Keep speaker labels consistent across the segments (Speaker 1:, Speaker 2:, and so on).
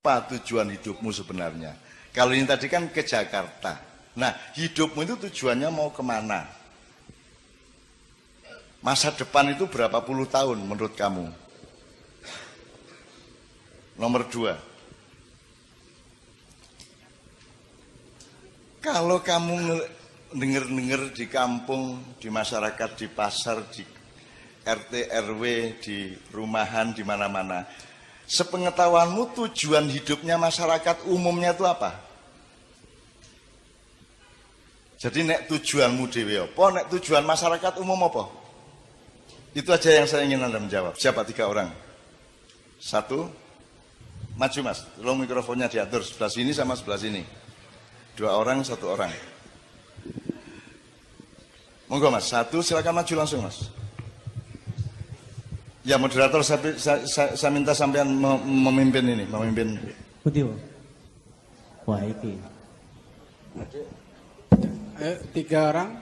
Speaker 1: apa tujuan hidupmu sebenarnya? Kalau ini tadi kan ke Jakarta. Nah, hidupmu itu tujuannya mau kemana? Masa depan itu berapa puluh tahun menurut kamu? Nomor 2. Kalau kamu denger-denger di kampung, di masyarakat, di pasar, di RT, RW, di rumahan, di mana-mana, sepengetahuanmu tujuan hidupnya masyarakat umumnya itu apa? Jadi nek tujuanmu dewe apa, nek tujuan masyarakat umum apa? Itu aja yang saya ingin Anda menjawab. Siapa 3 orang? 1, maju mas, tolong mikrofonnya diatur sebelah sini sama sebelah sini. 2 orang, 1 orang. Monggo mas, 1 silakan maju langsung mas. Ya moderator, saya minta sampean memimpin ini, memimpin.
Speaker 2: Putih. Wah iki.
Speaker 3: 3 orang.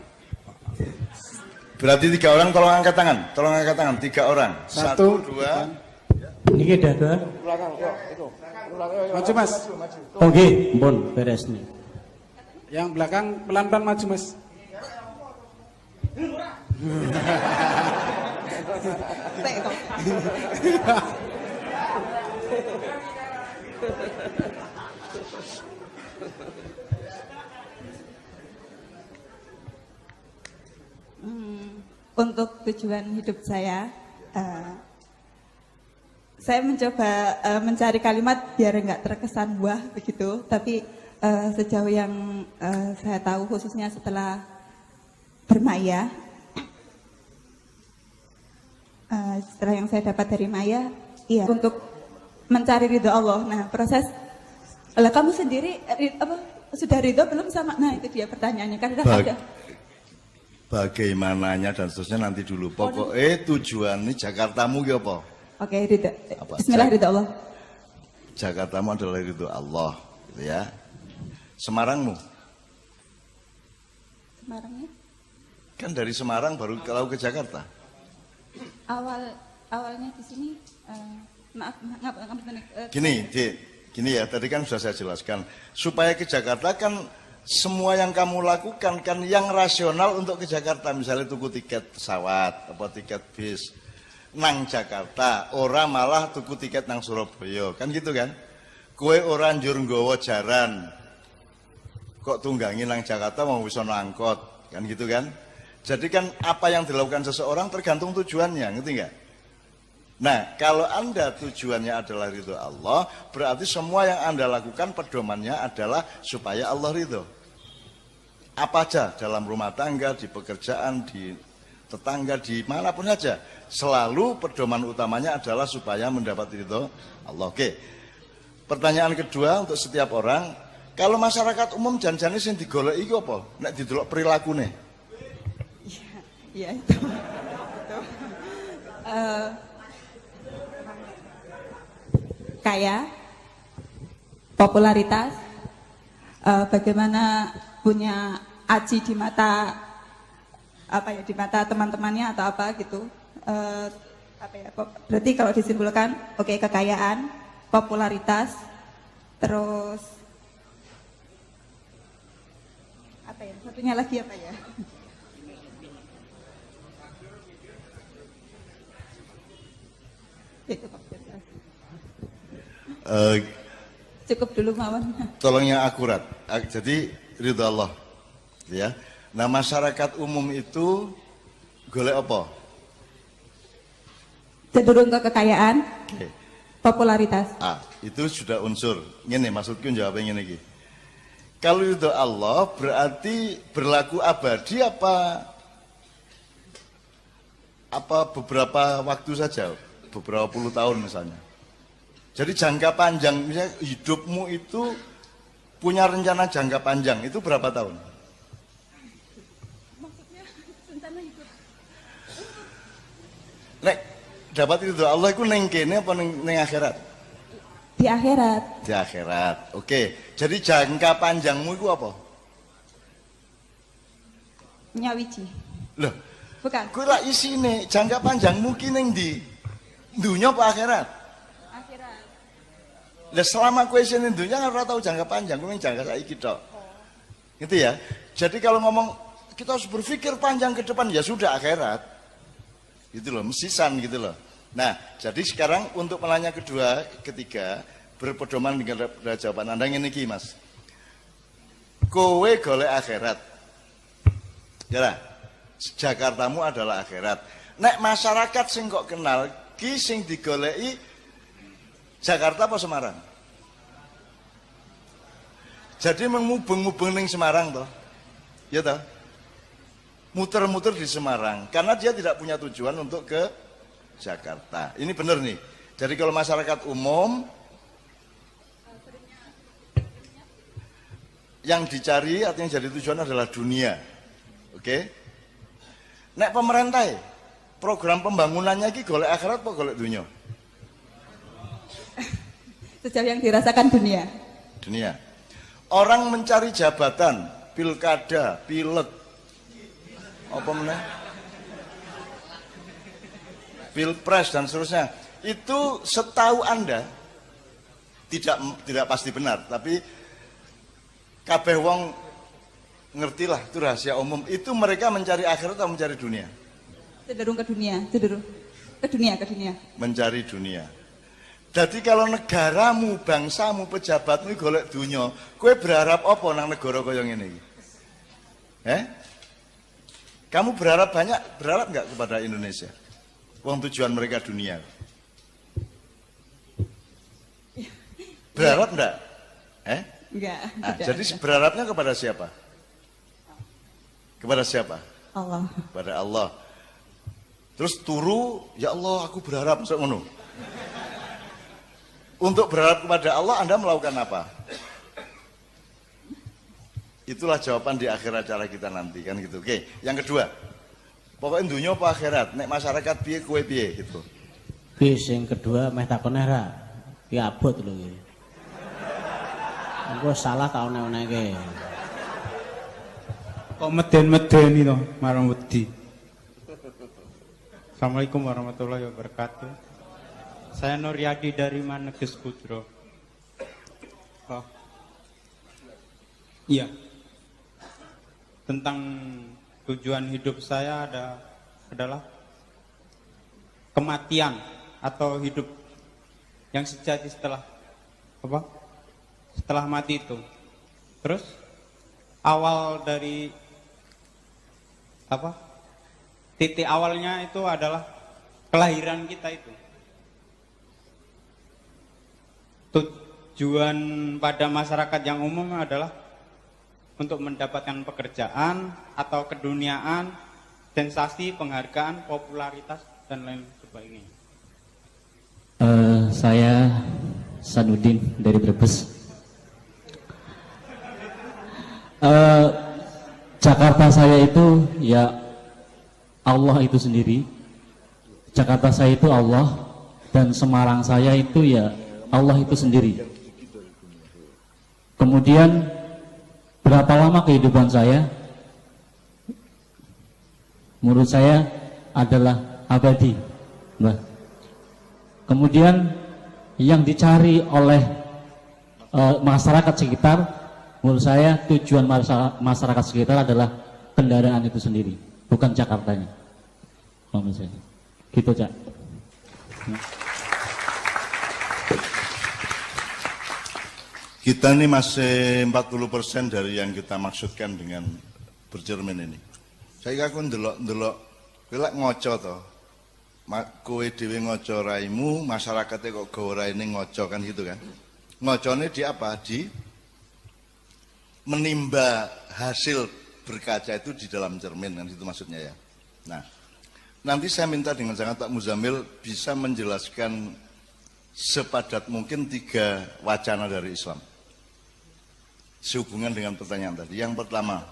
Speaker 1: Berarti 3 orang, tolong angkat tangan. Tolong angkat tangan, 3 orang. 1, 2.
Speaker 2: Ini dah 2.
Speaker 3: Belakang, itu. Maju mas.
Speaker 2: Oke, bon beres nih.
Speaker 3: Yang belakang pelan-pelan maju mas.
Speaker 4: Untuk tujuan hidup saya mencoba mencari kalimat biar nggak terkesan wah begitu, tapi sejauh yang saya tahu khususnya setelah bermaya, setelah yang saya dapat dari maya, iya untuk mencari ridho Allah. Nah proses, lah kamu sendiri sudah ridho belum sama? Nah itu dia pertanyaannya kan ada.
Speaker 1: Bagaimananya dan seterusnya nanti dulu. Pokoknya tujuan ini Jakartamu ya apa?
Speaker 4: Oke, ridho. Bismillah, ridho Allah.
Speaker 1: Jakartamu adalah ridho Allah, gitu ya. Semarangmu?
Speaker 4: Semarangnya?
Speaker 1: Kan dari Semarang baru kalau ke Jakarta.
Speaker 4: Awalnya di sini, maaf.
Speaker 1: Gini ya, tadi kan sudah saya jelaskan. Supaya ke Jakarta kan semua yang kamu lakukan kan yang rasional untuk ke Jakarta, misalnya tuku tiket pesawat, apa tiket bis nang Jakarta, ora malah tuku tiket nang Surabaya, kan gitu kan? Kue ora njur nggawa jaran, kok tunggangi nang Jakarta mau bisa angkot, kan gitu kan? Jadi kan apa yang dilakukan seseorang tergantung tujuannya, ngerti nggak? Nah, kalau Anda tujuannya adalah ridho Allah, berarti semua yang Anda lakukan pedomannya adalah supaya Allah ridho. Apa aja, dalam rumah tangga, di pekerjaan, di tetangga, di manapun saja, selalu pedoman utamanya adalah supaya mendapat ridho Allah. Oke. Pertanyaan kedua untuk setiap orang, kalau masyarakat umum jan-jane sing digoleki iki apa? Nek didelok perilakune.
Speaker 4: Iya itu. Kaya, popularitas, bagaimana punya aji di mata di mata teman-temannya atau apa gitu. Berarti kalau disimpulkan, kekayaan, popularitas, terus satunya lagi apa ya? Cukup dulu Mawon.
Speaker 1: Tolong yang akurat. Jadi ridho Allah, ya. Nah masyarakat umum itu golek apa?
Speaker 4: Cenderung ke kekayaan, popularitas.
Speaker 1: Itu sudah unsur. Ini maksudku jawabnya ini. Kalau ridho Allah berarti berlaku abadi apa beberapa waktu saja, beberapa puluh tahun misalnya. Jadi jangka panjang, misalnya hidupmu itu punya rencana jangka panjang, itu berapa tahun?
Speaker 4: Maksudnya rencana hidup.
Speaker 1: Nek dapat itu Allah itu neng kene apa neng akhirat?
Speaker 4: Di akhirat.
Speaker 1: Di akhirat. Oke. Jadi jangka panjangmu itu apa?
Speaker 4: Nyawiji.
Speaker 1: Loh,
Speaker 4: bukan.
Speaker 1: Kuwi lak isine jangka panjangmu ki ning ndi? Dunya apa akhirat?
Speaker 4: Akhirat.
Speaker 1: Lah selama kowe isine dunya kan ora tau jangka panjang, kowe jangka saiki tok. Gitu ya. Jadi kalau ngomong kita harus berpikir panjang ke depan, ya sudah akhirat. Gitu loh, mesisan gitu loh. Nah, jadi sekarang untuk penanya kedua, ketiga, berpedoman dengan jawaban Anda ngene iki, Mas. Kowe golek akhirat. Ya lah. Jakartamu adalah akhirat. Nek masyarakat sing kok kenal ki sing digoleki Jakarta apa Semarang? Jadi mengubeng-ubeng ning Semarang toh. Ya toh? Muter-muter di Semarang karena dia tidak punya tujuan untuk ke Jakarta. Ini benar nih. Jadi kalau masyarakat umum yang dicari artinya jadi tujuan adalah dunia. Oke? Nek pemerintah program pembangunannya iki golek akhirat apa golek dunia?
Speaker 4: Sejauh yang dirasakan dunia.
Speaker 1: Dunia. Orang mencari jabatan, pilkada, pileg, apa meneh? Pilpres dan seterusnya. Itu setahu Anda tidak pasti benar, tapi kabeh wong ngertilah itu rahasia umum. Itu mereka mencari akhirat atau mencari dunia?
Speaker 4: Cenderung ke dunia, cenderung ke dunia.
Speaker 1: Mencari dunia. Jadi kalau negaramu, bangsamu, pejabatmu golek dunia, kowe berharap apa nang negara kaya ngene iki? Kamu berharap enggak kepada Indonesia? Wong tujuan mereka dunia. Berharap enggak?
Speaker 4: Enggak.
Speaker 1: Nah, jadi berharapnya kepada siapa? Kepada siapa?
Speaker 4: Allah.
Speaker 1: Kepada Allah. Terus turu, ya Allah aku berharap masuk ngono. Untuk berharap kepada Allah Anda melakukan apa? Itulah jawaban di akhir acara kita nanti kan gitu. Oke, yang kedua. Pokoknya dunia apa akhirat? Nek masyarakat piye kowe piye gitu.
Speaker 2: Bis yang kedua meh takone ra. Ki abot lho iki. Engko salah tak one-oneke.
Speaker 5: Kok meden-medeni to marang wedi. Assalamualaikum warahmatullahi wabarakatuh. Saya Nuryadi dari Maneges Kudro. Oh. Iya. Tentang tujuan hidup saya adalah kematian atau hidup yang sejati setelah setelah mati itu. Terus awal dari titik awalnya itu adalah kelahiran kita itu. Tujuan pada masyarakat yang umum adalah untuk mendapatkan pekerjaan atau keduniaan, sensasi, penghargaan, popularitas, dan lain sebagainya.
Speaker 2: Saya Sanudin dari Brebes. Jakarta saya itu ya Allah itu sendiri. Jakarta saya itu Allah, dan Semarang saya itu ya Allah itu sendiri. Kemudian berapa lama kehidupan saya? Menurut saya adalah abadi. Nah, kemudian yang dicari oleh masyarakat sekitar, menurut saya tujuan masyarakat sekitar adalah kendaraan itu sendiri, bukan Jakartanya. Menurut saya. Gitu, Cak.
Speaker 1: Kita ini masih 40% dari yang kita maksudkan dengan bercermin ini. Saya aku ndelok kowe ngoco to. Kowe dhewe ngoco raimu, masyarakatnya kok gawa raine ngoco kan gitu kan. Ngocone di apa? Di menimba hasil berkaca itu di dalam cermin kan itu maksudnya ya. Nah, nanti saya minta dengan sangat Pak Muzamil bisa menjelaskan sepadat mungkin 3 wacana dari Islam. Sehubungan dengan pertanyaan tadi. Yang pertama,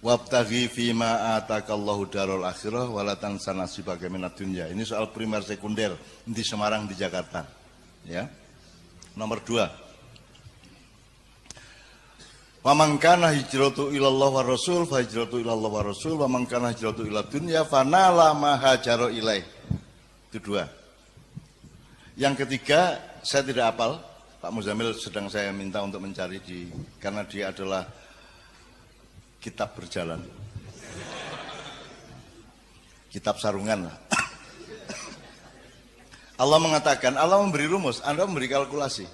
Speaker 1: wabtaghi fima atakallahu darul akhirah wala tansa nasibaka minad dunya. Ini soal primer sekunder di Semarang, di Jakarta. Ya. Nomor 2. Wa man kana hijratu ilallah wa rasul fa hijratu ilallah wa rasul wa man kana hijratu ilad dunya fa nala ma hajara ilaih. Itu 2. Yang ketiga, saya tidak hafal. Pak Muzamil sedang saya minta untuk mencari karena dia adalah kitab berjalan. Kitab sarungan lah. Allah mengatakan, Allah memberi rumus, Anda memberi kalkulasi.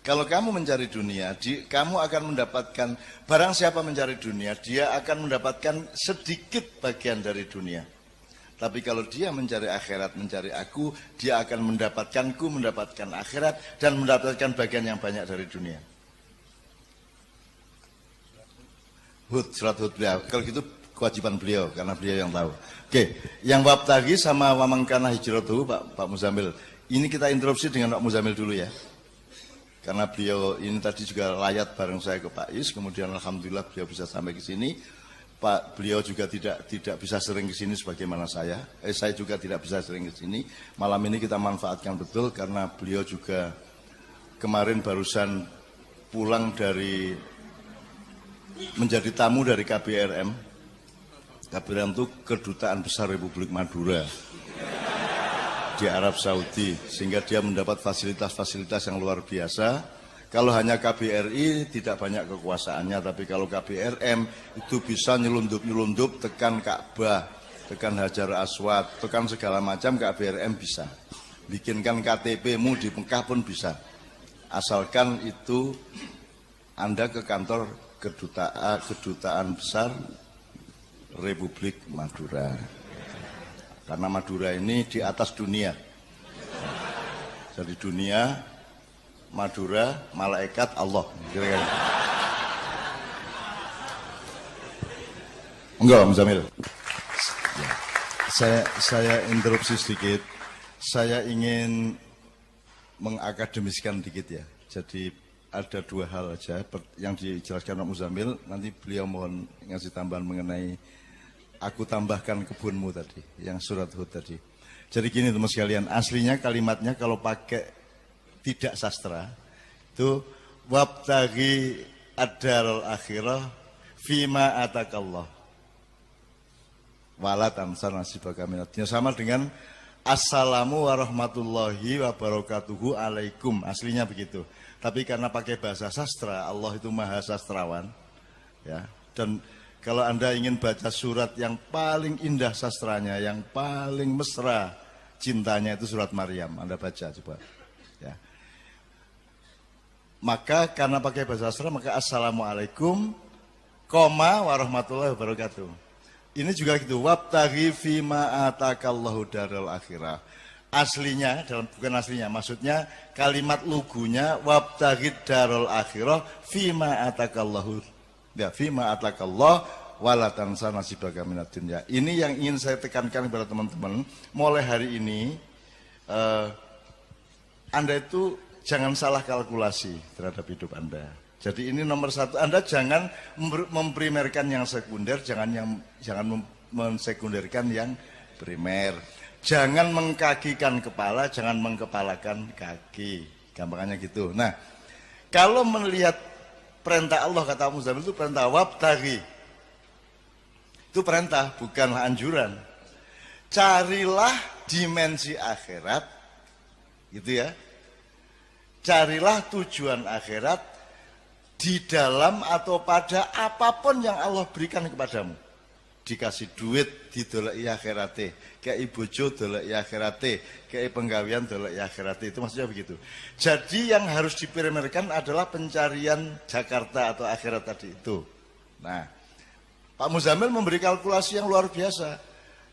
Speaker 1: Kalau kamu mencari dunia, kamu akan mendapatkan, barang siapa mencari dunia, dia akan mendapatkan sedikit bagian dari dunia. Tapi kalau dia mencari akhirat, mencari aku, dia akan mendapatkanku, mendapatkan akhirat, dan mendapatkan bagian yang banyak dari dunia. Surat Hud beliau. Kalau gitu kewajiban beliau, karena beliau yang tahu. Oke, yang bab tadi sama wamangkana hijratuhu, Pak Muzamil. Ini kita interupsi dengan Pak Muzamil dulu ya. Karena beliau ini tadi juga layat bareng saya ke Pak Is, kemudian alhamdulillah beliau bisa sampai ke sini. Beliau juga tidak bisa sering ke sini sebagaimana saya. Saya juga tidak bisa sering ke sini. Malam ini kita manfaatkan betul karena beliau juga kemarin barusan pulang dari menjadi tamu dari KBRM. KBRM itu Kedutaan Besar Republik Madura di Arab Saudi, sehingga dia mendapat fasilitas-fasilitas yang luar biasa. Kalau hanya KBRI tidak banyak kekuasaannya, tapi kalau KBRM itu bisa nyelundup-nyelundup tekan Ka'bah, tekan Hajar Aswad, tekan segala macam KBRM bisa. Bikinkan KTP-mu di Mekah pun bisa. Asalkan itu Anda ke kantor Kedutaan Besar Republik Madura. Karena Madura ini di atas dunia. Jadi dunia, Madura, malaikat, Allah. Kira-kira. Enggak, Muzamil. Saya interupsi sedikit. Saya ingin mengakademiskan dikit ya. Jadi ada dua hal aja yang dijelaskan Pak Muzamil. Nanti beliau mohon ngasih tambahan mengenai aku tambahkan kebunmu tadi, yang surat Hud tadi. Jadi gini teman sekalian, aslinya kalimatnya kalau pakai tidak sastra itu wabtaghi ad-daral akhirah fima atakallah wala tansa nasibaka minad-dunya, sama dengan assalamu warahmatullahi wabarakatuhu alaikum, aslinya begitu. Tapi karena pakai bahasa sastra, Allah itu maha sastrawan ya. Dan kalau Anda ingin baca surat yang paling indah sastranya, yang paling mesra cintanya, itu surat Maryam. Anda baca coba ya. Maka karena pakai bahasa sastra, maka assalamualaikum, koma warahmatullahi wabarakatuh. Ini juga gitu, wabtaghi fima atakallahu daral akhirah. Aslinya, bukan aslinya, maksudnya kalimat lugunya wabtaghi daral akhirah fima atakallahu, ya, fima atakallah wala tansa nasibaka minad dunya. Ini yang ingin saya tekankan kepada teman-teman. Mulai hari ini Anda itu jangan salah kalkulasi terhadap hidup Anda. Jadi ini nomor satu, Anda jangan memprimerkan yang sekunder, jangan mensekunderkan yang primer. Jangan mengkakikan kepala, jangan mengkepalakan kaki. Gampangannya gitu. Nah, kalau melihat perintah Allah, kata Muzamil, itu perintah wabtaghi. Itu perintah, bukanlah anjuran. Carilah dimensi akhirat, gitu ya. Carilah tujuan akhirat di dalam atau pada apapun yang Allah berikan kepadamu. Dikasih duit didoleki akhirate, kayak bojo doleki akhirate, kayak penggawean doleki akhirate, itu maksudnya begitu. Jadi yang harus diprimerkan adalah pencarian Jakarta atau akhirat tadi itu. Nah, Pak Muzamil memberi kalkulasi yang luar biasa.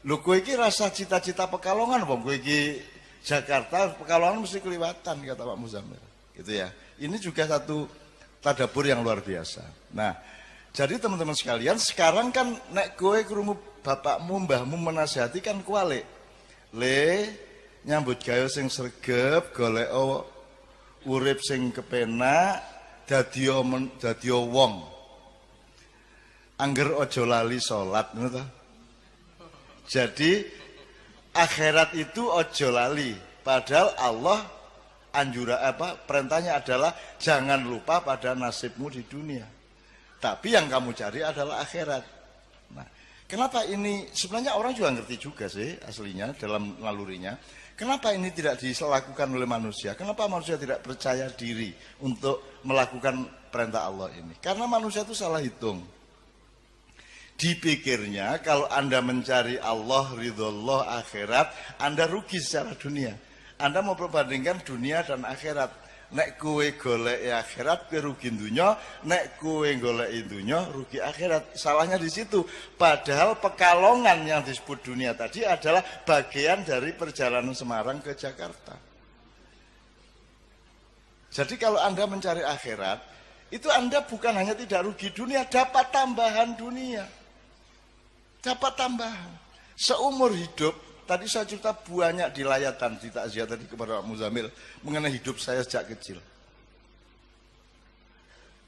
Speaker 1: Lho kowe iki rasa cita-cita Pekalongan, wong kowe iki Jakarta, Pekalongan mesti keliwatan, kata Pak Muzamil. Gitu ya. Ini juga satu tadabbur yang luar biasa. Nah, jadi teman-teman sekalian, sekarang kan nek kowe krungu bapakmu, mbahmu menasihati kan kualik. Le nyambut gawe sing sregep, golek urip sing kepenak, dadi wong. Angger ojo lali salat, ngono ta? Jadi akhirat itu ojo lali, padahal Allah perintahnya adalah jangan lupa pada nasibmu di dunia. Tapi yang kamu cari adalah akhirat. Nah, kenapa ini? Sebenarnya orang juga ngerti juga sih aslinya dalam nalurinya. Kenapa ini tidak dilakukan oleh manusia? Kenapa manusia tidak percaya diri untuk melakukan perintah Allah ini? Karena manusia itu salah hitung. Dipikirnya kalau Anda mencari Allah, ridho Allah, akhirat, Anda rugi secara dunia. Anda mau perbandingkan dunia dan akhirat. Nek kowe golek akhirat, kowe rugi dunya. Nek kowe golek dunya, rugi akhirat. Salahnya di situ. Padahal Pekalongan yang disebut dunia tadi adalah bagian dari perjalanan Semarang ke Jakarta. Jadi kalau Anda mencari akhirat, itu Anda bukan hanya tidak rugi dunia, dapat tambahan dunia. Dapat tambahan. Seumur hidup. Tadi saya cerita banyak di layatan di takziah tadi kepada Pak Muzamil mengenai hidup saya sejak kecil.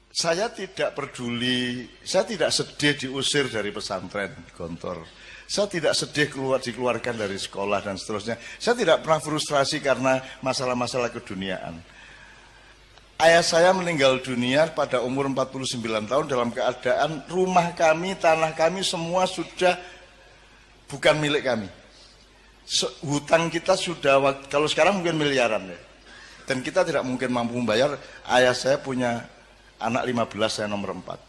Speaker 1: Saya tidak peduli, saya tidak sedih diusir dari pesantren Gontor. Saya tidak sedih dikeluarkan dari sekolah dan seterusnya. Saya tidak pernah frustrasi karena masalah-masalah keduniaan. Ayah saya meninggal dunia pada umur 49 tahun dalam keadaan rumah kami, tanah kami semua sudah bukan milik kami. Hutang kita sudah, kalau sekarang mungkin miliaran ya. Dan kita tidak mungkin mampu membayar. Ayah saya punya anak 15, saya nomor 4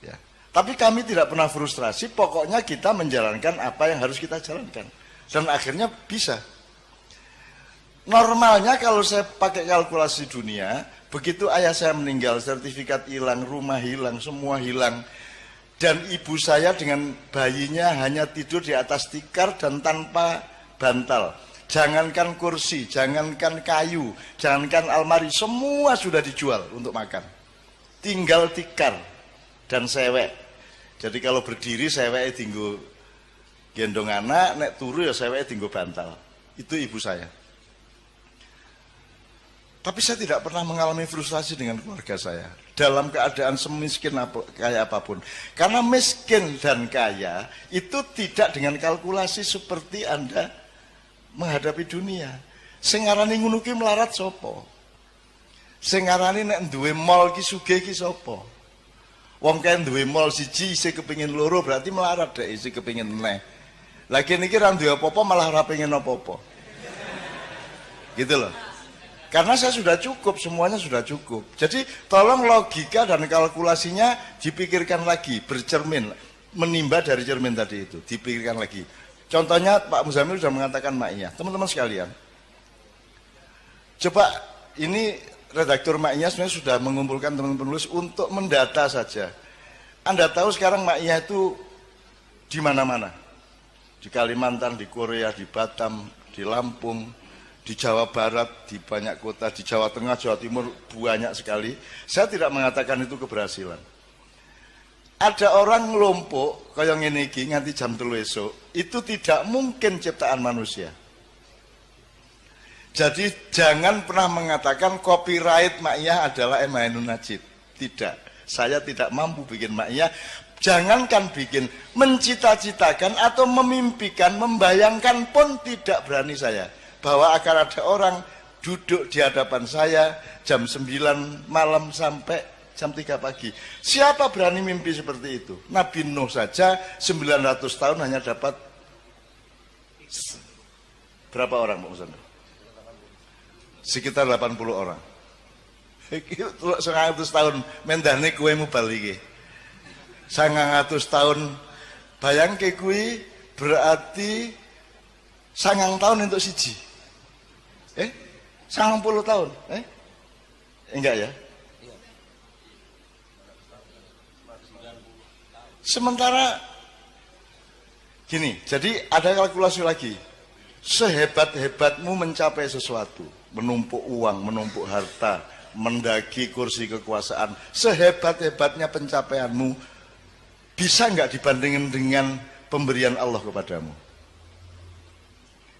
Speaker 1: ya. Tapi kami tidak pernah frustrasi. Pokoknya kita menjalankan apa yang harus kita jalankan. Dan akhirnya bisa. Normalnya kalau saya pakai kalkulasi dunia, begitu ayah saya meninggal, sertifikat hilang, rumah hilang, semua hilang. Dan ibu saya dengan bayinya hanya tidur di atas tikar dan tanpa bantal. Jangankan kursi, jangankan kayu, jangankan almari, semua sudah dijual untuk makan. Tinggal tikar dan sewek. Jadi kalau berdiri seweknya tinggal gendong anak, nek turu ya seweknya tinggal bantal. Itu ibu saya. Tapi saya tidak pernah mengalami frustrasi dengan keluarga saya dalam keadaan semiskin kaya apapun. Karena miskin dan kaya itu tidak dengan kalkulasi seperti Anda menghadapi dunia. Sing ngarani ngono ki melarat sapa? Sing ngarani nek duwe mall ki sugih ki sapa? Wong kae duwe mall siji isih kepengin loro berarti melarat dek isih kepengin neh. Lagi niki ra duwe apa-apa malah ora pengen apa-apa. Gitu loh. Karena saya sudah cukup, semuanya sudah cukup. Jadi tolong logika dan kalkulasinya dipikirkan lagi, bercermin, menimba dari cermin tadi itu, dipikirkan lagi. Contohnya Pak Muzamil sudah mengatakan Ma'iyah. Teman-teman sekalian, coba ini redaktur Ma'iyah sebenarnya sudah mengumpulkan teman-teman penulis untuk mendata saja. Anda tahu sekarang Ma'iyah itu di mana-mana. Di Kalimantan, di Korea, di Batam, di Lampung, di Jawa Barat, di banyak kota, di Jawa Tengah, Jawa Timur, banyak sekali. Saya tidak mengatakan itu keberhasilan. Ada orang ngelompok, kayak ngene iki nganti jam 3 esuk, itu tidak mungkin ciptaan manusia. Jadi jangan pernah mengatakan copyright Ma'iyah adalah Emainun Najib. Tidak, saya tidak mampu bikin Ma'iyah. Jangankan bikin, mencita-citakan atau memimpikan, membayangkan pun tidak berani saya. Bahwa akan ada orang duduk di hadapan saya jam 9 malam sampai jam 3 pagi. Siapa berani mimpi seperti itu? Nabi Nuh saja 900 tahun hanya dapat berapa orang Pak Musanto? Sekitar 80 orang. 100 tahun mendahne kuemu baliki. 100 tahun bayangke kuwi berarti 9 tahun untuk siji. 90 tahun. Enggak ya? Sementara gini, jadi ada kalkulasi lagi. Sehebat-hebatmu mencapai sesuatu, menumpuk uang, menumpuk harta, mendaki kursi kekuasaan, sehebat-hebatnya pencapaianmu, bisa nggak dibandingin dengan pemberian Allah kepadamu?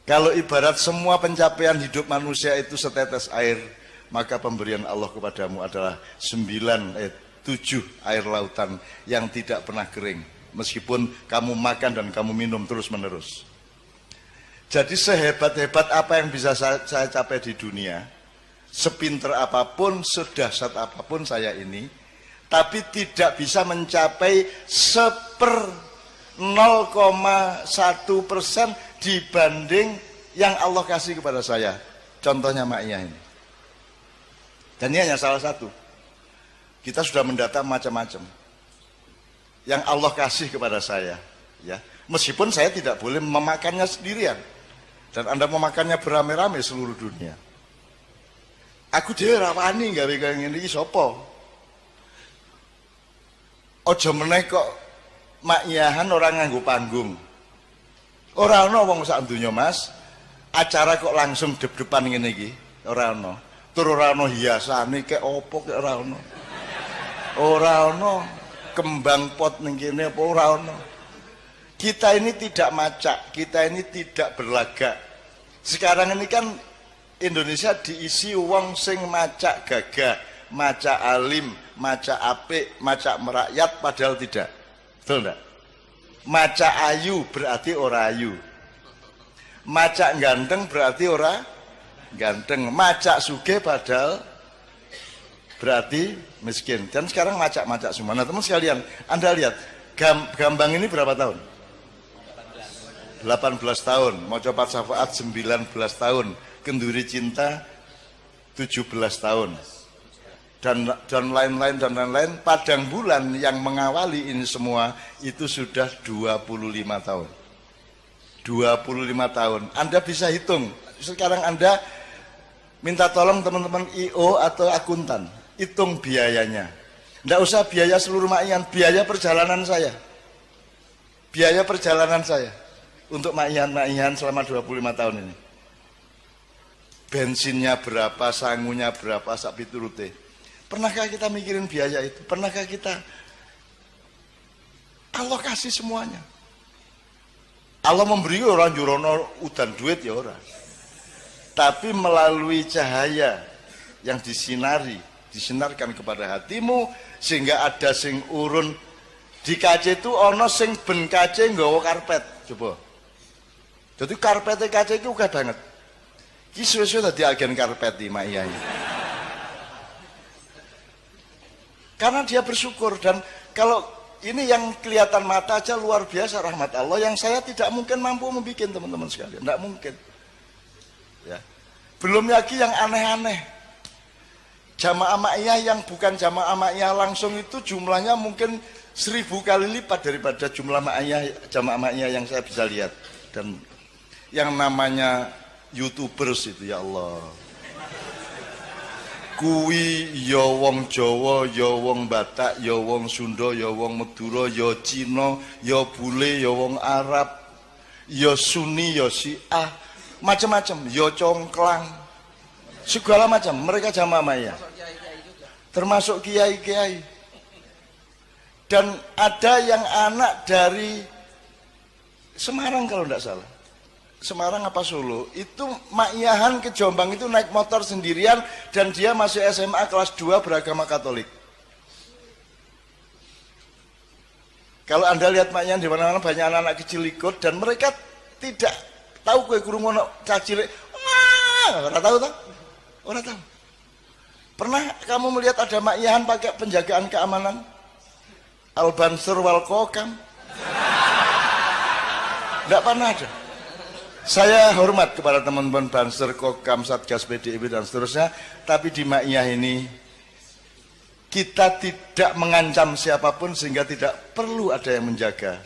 Speaker 1: Kalau ibarat semua pencapaian hidup manusia itu setetes air, maka pemberian Allah kepadamu adalah 7 air lautan yang tidak pernah kering, meskipun kamu makan dan kamu minum terus menerus. Jadi sehebat-hebat apa yang bisa saya capai di dunia, sepinter apapun, sedahsyat apapun saya ini, tapi tidak bisa mencapai 0,1% dibanding yang Allah kasih kepada saya. Contohnya Ma'iyah ini. Dan ini hanya salah satu. Kita sudah mendata macam-macam yang Allah kasih kepada saya, ya. Meskipun saya tidak boleh memakannya sendirian, dan Anda memakannya beramai-ramai seluruh dunia. Aku dhewe ora wani gawe kaya ngene iki sapa? Aja meneh kok Ma'iyahan orang nganggo panggung. Ora ana wong sak donya, Mas. Acara kok langsung dep-depan ngene iki, ora ana. Tur ora ana hiasane kek opo kek ora ana. Ora ana kembang pot ning kene apa ora ana. Kita ini tidak macak, kita ini tidak berlagak. Sekarang ini kan Indonesia diisi wong sing macak gagah, macak alim, macak apik, macak merakyat, padahal tidak. Betul enggak? Macak ayu berarti ora ayu. Macak ganteng berarti ora ganteng. Macak sugih padahal berarti miskin. Dan sekarang macak-macak semua. Nah, teman sekalian, Anda lihat Gambang ini berapa tahun? 18 tahun. Mau coba syafaat 19 tahun. Kenduri cinta 17 tahun. Dan lain-lain. Padang bulan yang mengawali ini semua itu sudah 25 tahun. 25 tahun. Anda bisa hitung. Sekarang Anda minta tolong teman-teman IO atau akuntan, hitung biayanya. Tidak usah biaya seluruh Ma'iyahan, biaya perjalanan saya. Biaya perjalanan saya untuk Ma'iyahan selama 25 tahun ini. Bensinnya berapa, sangunya berapa, sak piturute. Pernahkah kita mikirin biaya itu? Pernahkah kita? Allah kasih semuanya. Allah memberi orang jurono udan duit ya orang. Tapi melalui cahaya yang disinarkan kepada hatimu, sehingga ada sing urun di kaca itu ono sing ben kaca nggawa karpet. Coba. Jadi karpetnya kaca itu uga banget. Ki suwe-suwe dadi agen karpet di Ma'iyah. Karena dia bersyukur. Dan kalau ini yang kelihatan mata aja luar biasa rahmat Allah yang saya tidak mungkin mampu membuat, teman-teman sekalian. Tidak mungkin. Ya. Belum lagi yang aneh-aneh. Jamaah Ma'iyah yang bukan jamaah Ma'iyah langsung itu jumlahnya mungkin 1000 kali lipat daripada jumlah jamaah Ma'iyah yang saya bisa lihat. Dan yang namanya YouTubers itu, ya Allah. Kuwi ya wong Jawa, ya wong Batak, ya wong Sunda, ya wong Madura, ya Cina, ya bule, ya wong Arab, ya Sunni, ya Syiah, macam-macam, ya congklang, segala macam. Mereka jamaah Ma'iyah, termasuk kiai-kiai. Dan ada yang anak dari Semarang kalau tidak salah. Semarang apa Solo, itu Ma'iyahan ke Jombang itu naik motor sendirian dan dia masih SMA kelas 2 beragama Katolik. Kalau Anda lihat Ma'iyahan di mana-mana banyak anak-anak kecil ikut dan mereka tidak tahu kue kurungono cacile. Ora tahu toh? Ora tahu. Pernah kamu melihat ada Ma'iyahan pakai penjagaan keamanan? Al-Bansur wal Kokam? Tidak pernah ada. Saya hormat kepada teman-teman Banser, Kokam, Satgas PDIP dan seterusnya, tapi di Ma'iyah ini kita tidak mengancam siapapun sehingga tidak perlu ada yang menjaga.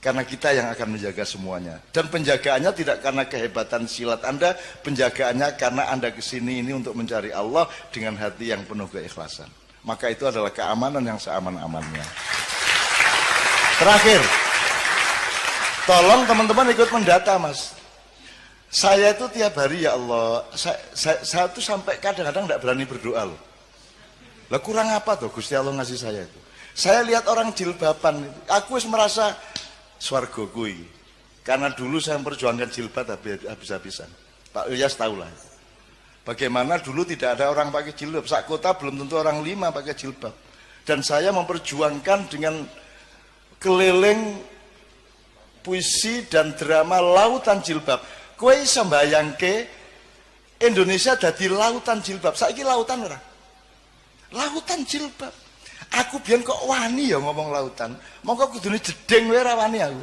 Speaker 1: Karena kita yang akan menjaga semuanya. Dan penjagaannya tidak karena kehebatan silat Anda, penjagaannya karena Anda kesini ini untuk mencari Allah dengan hati yang penuh keikhlasan. Maka itu adalah keamanan yang seaman-amannya. Terakhir, tolong teman-teman ikut mendata, Mas. Saya itu tiap hari, ya Allah, saya tuh sampai kadang-kadang tidak berani berdoa loh. Lah kurang apa tuh Gusti Allah ngasih saya itu? Saya lihat orang jilbaban, aku merasa swarga kui. Karena dulu saya memperjuangkan jilbab habis-habisan. Pak Ilyas tahulah. Bagaimana dulu tidak ada orang pakai jilbab. Sak kota belum tentu orang 5 pakai jilbab. Dan saya memperjuangkan dengan keliling puisi dan drama lautan jilbab. Kowe iso mbayangke Indonesia dadi lautan jilbab. Saiki lautan ora? Lautan jilbab. Aku biyen kok wani ya ngomong lautan. Mongko kudune jedeng wae ora wani aku.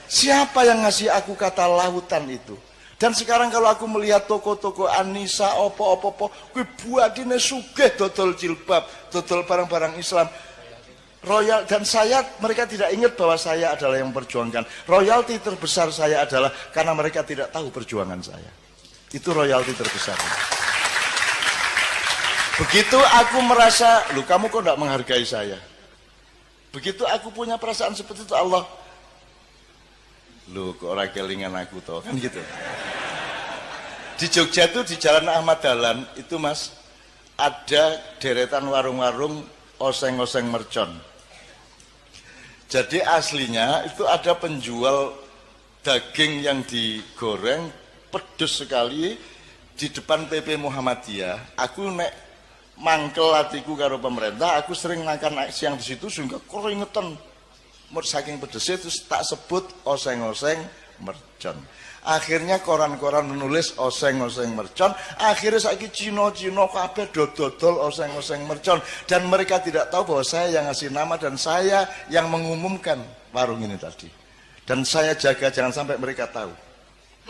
Speaker 1: Siapa yang ngasih aku kata lautan itu? Dan sekarang kalau aku melihat toko-toko Anissa, opo-opo, kuwi buatine sugih dodol jilbab, dodol barang-barang Islam. Royal, dan saya, mereka tidak ingat bahwa saya adalah yang memperjuangkan. Royalti terbesar saya adalah karena mereka tidak tahu perjuangan saya. Itu royalti terbesar. Begitu aku merasa, loh kamu kok tidak menghargai saya? Begitu aku punya perasaan seperti itu, Allah, loh kok orang kelingan aku toh, kan gitu. Di Jogja itu di Jalan Ahmad Dahlan itu Mas, ada deretan warung-warung oseng-oseng mercon. Jadi aslinya itu ada penjual daging yang digoreng pedes sekali di depan PP Muhammadiyah. Aku nek mangkel hatiku karo pemerintah, aku sering makan siang di situ sehingga keringetan. Saking pedesnya terus tak sebut oseng-oseng mercon. Akhirnya koran-koran menulis oseng-oseng mercon. Akhirnya saiki Cino-Cino kabeh dodol oseng-oseng mercon. Dan mereka tidak tahu bahwa saya yang ngasih nama dan saya yang mengumumkan warung ini tadi. Dan saya jaga jangan sampai mereka tahu.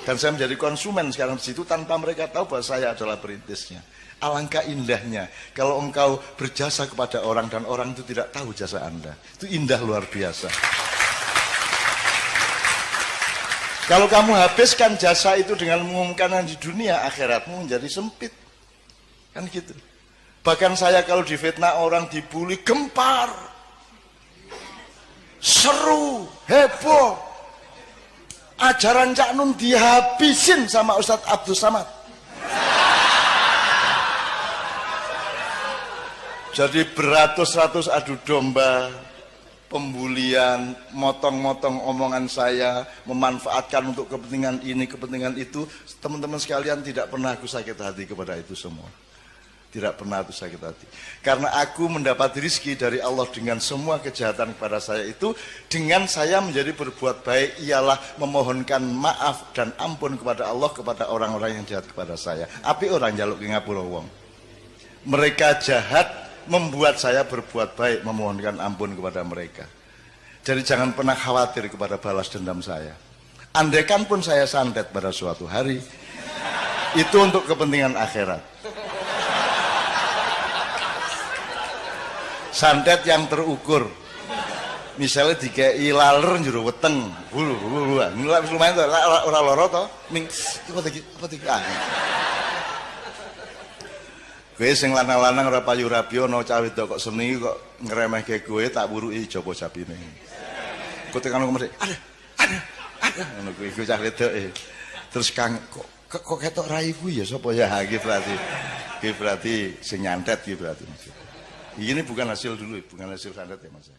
Speaker 1: Dan saya menjadi konsumen sekarang di situ tanpa mereka tahu bahwa saya adalah perintisnya. Alangkah indahnya kalau engkau berjasa kepada orang dan orang itu tidak tahu jasa Anda. Itu indah luar biasa. Kalau kamu habiskan jasa itu dengan mengumumkan di dunia, akhiratmu menjadi sempit. Kan gitu. Bahkan saya kalau difitnah orang, dibully, gempar, seru, heboh. Ajaran Cak Nun dihabisin sama Ustadz Abdul Samad. Jadi beratus-ratus adu domba, pembulian, motong-motong omongan saya, memanfaatkan untuk kepentingan ini, kepentingan itu. Teman-teman sekalian, tidak pernah aku sakit hati kepada itu semua. Tidak pernah aku sakit hati. Karena aku mendapat rezeki dari Allah dengan semua kejahatan kepada saya itu, dengan saya menjadi berbuat baik, ialah memohonkan maaf dan ampun kepada Allah, kepada orang-orang yang jahat kepada saya. Api orang jaluk ke ngapura wong. Mereka jahat, membuat saya berbuat baik, memohonkan ampun kepada mereka. Jadi jangan pernah khawatir kepada balas dendam saya. Andaikan pun saya santet pada suatu hari, itu untuk kepentingan akhirat. Santet yang terukur. Misalnya dikei laler njero weteng, lumayan tuh, ora loro to, ning apa iki? Kowe sing lanang-lanang ora payu rabi ana cah wedok kok seni kok ngremehke kowe tak wuruki jaba japine. Kok tekan kok ada. Ngono kuwi cah wedoke. Terus Kang kok ketok rai kuwi ya sapa ya? Iki berarti sing nyantet iki berarti. Ini bukan hasil dulu, bukan hasil santet ya Mas.